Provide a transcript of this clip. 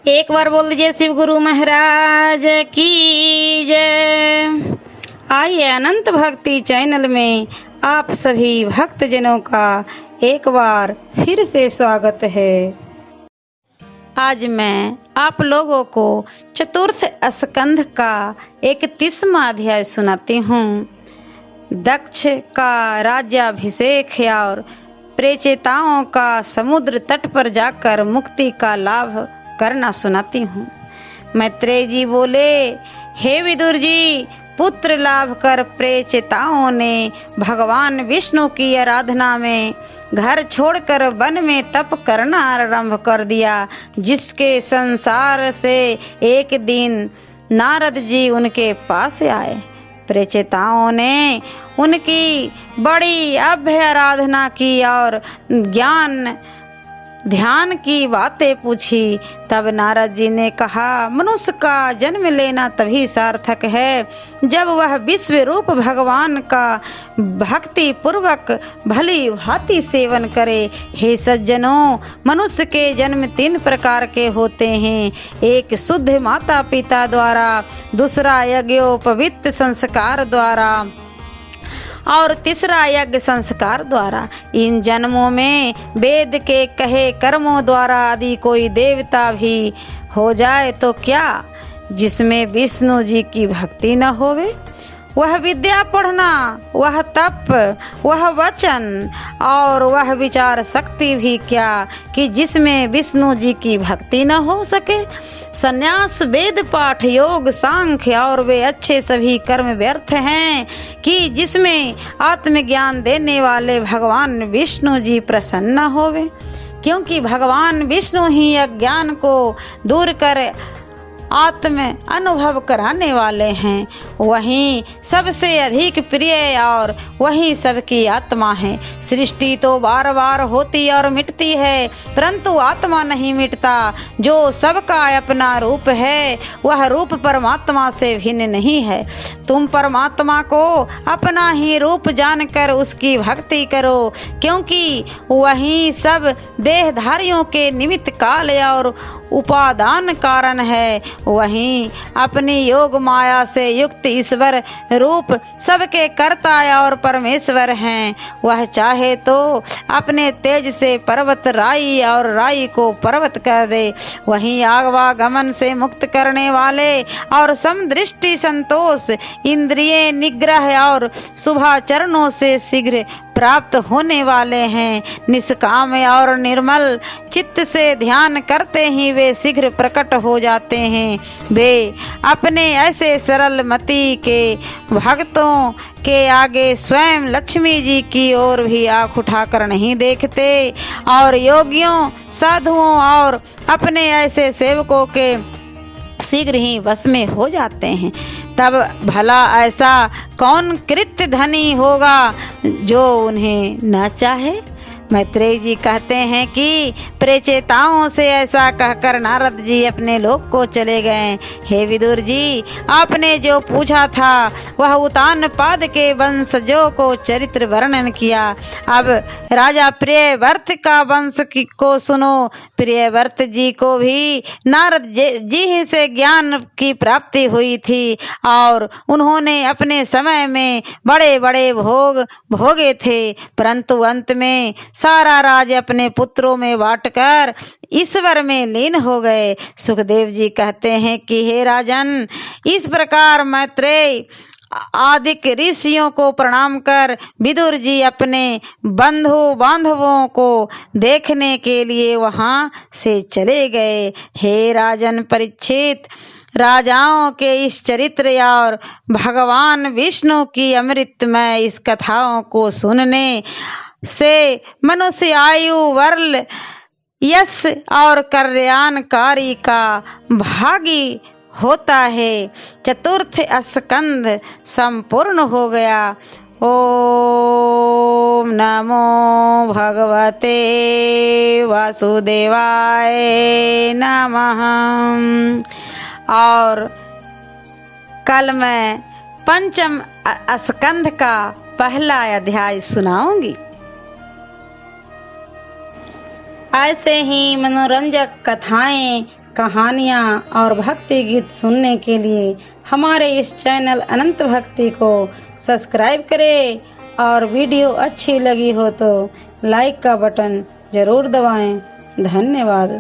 एक बार बोल दीजिए शिव गुरु महाराज की जय। आइए अनंत भक्ति चैनल में आप सभी भक्तजनों का एक बार फिर से स्वागत है। आज मैं आप लोगों को चतुर्थ स्कंध का 31वां अध्याय सुनाती हूँ। दक्ष का राज्याभिषेक और प्रेचेताओं का समुद्र तट पर जाकर मुक्ति का लाभ करना सुनाती हूँ। मैत्रेय जी बोले, हे विदुर जी, पुत्र लाभ कर प्रेचेताओं ने भगवान विष्णु की आराधना में घर छोड़कर वन में तप करना आरंभ कर दिया, जिसके संसार से एक दिन नारद जी उनके पास आए। प्रेचेताओं ने उनकी बड़ी अभ्य आराधना की और ज्ञान ध्यान की बातें पूछी। तब नारद जी ने कहा, मनुष्य का जन्म लेना तभी सार्थक है जब वह विश्व रूप भगवान का भक्ति पूर्वक भली भांति सेवन करे। हे सज्जनों, मनुष्य के जन्म 3 प्रकार के होते हैं। एक शुद्ध माता पिता द्वारा, दूसरा यज्ञोपवीत संस्कार द्वारा और तीसरा यज्ञ संस्कार द्वारा। इन जन्मों में वेद के कहे कर्मों द्वारा आदि कोई देवता भी हो जाए तो क्या, जिसमें विष्णु जी की भक्ति न होवे? वह विद्या पढ़ना, वह तप, वह वचन और वह विचार शक्ति भी क्या, कि जिसमें विष्णु जी की भक्ति न हो सके? संन्यास, वेद पाठ, योग, सांख्य और वे अच्छे सभी कर्म व्यर्थ हैं कि जिसमें आत्मज्ञान देने वाले भगवान विष्णु जी प्रसन्न होवे। क्योंकि भगवान विष्णु ही अज्ञान को दूर कर आत्म अनुभव कराने वाले हैं। वही सबसे अधिक प्रिय और वही सबकी आत्मा है। सृष्टि तो बार बार होती और मिटती है, परंतु आत्मा नहीं मिटता। जो सबका अपना रूप है, वह रूप परमात्मा से भिन्न नहीं है। तुम परमात्मा को अपना ही रूप जानकर उसकी भक्ति करो, क्योंकि वही सब देहधारियों के निमित्त काल और उपादान कारण है। वहीं अपनी योग माया से युक्त ईश्वर रूप सबके कर्ता और परमेश्वर हैं। वह चाहे तो अपने तेज से पर्वत राई और राई को पर्वत कर दे। वहीं आवागमन से मुक्त करने वाले और समदृष्टि, संतोष, इंद्रिय निग्रह और शुभाचरणों से शीघ्र प्राप्त होने वाले हैं। निष्काम और निर्मल चित्त से ध्यान करते ही वे शीघ्र प्रकट हो जाते हैं। वे अपने ऐसे सरल मति के भक्तों के आगे स्वयं लक्ष्मी जी की ओर भी आँख उठाकर नहीं देखते और योगियों, साधुओं और अपने ऐसे सेवकों के शीघ्र ही वश में हो जाते हैं। तब भला ऐसा कौन कृत्य धनी होगा जो उन्हें न चाहे? मैत्रेय जी कहते हैं कि प्रेचेताओं से ऐसा कहकर नारद जी अपने लोक को चले गए। हे विदुर जी, आपने जो पूछा था वह उत्तानपाद के वंशजों को चरित्र वर्णन किया। अब राजा प्रियव्रत का वंश को सुनो। प्रियव्रत जी को भी नारद जी से ज्ञान की प्राप्ति हुई थी और उन्होंने अपने समय में बड़े बड़े भोग भोगे थे, परंतु अंत में सारा राज अपने पुत्रों में बांटकर ईश्वर में लीन हो गए। सुखदेव जी कहते हैं कि हे राजन, इस प्रकार मैत्रेय आदिक ऋषियों को प्रणाम कर विदुर जी अपने बंधु बांधवों को देखने के लिए वहां से चले गए। हे राजन परीक्षित, राजाओं के इस चरित्र और भगवान विष्णु की अमृतमय इस कथाओं को सुनने से मनुष्य आयु, वर्ल, यश और कल्याणकारी का भागी होता है। चतुर्थ स्कंध संपूर्ण हो गया। ओम नमो भगवते वासुदेवाय नमः। और कल मैं 5म स्कंध का पहला अध्याय सुनाऊंगी। ऐसे ही मनोरंजक कथाएं कहानियाँ और भक्ति गीत सुनने के लिए हमारे इस चैनल अनंत भक्ति को सब्सक्राइब करें और वीडियो अच्छी लगी हो तो लाइक का बटन ज़रूर दबाएं। धन्यवाद।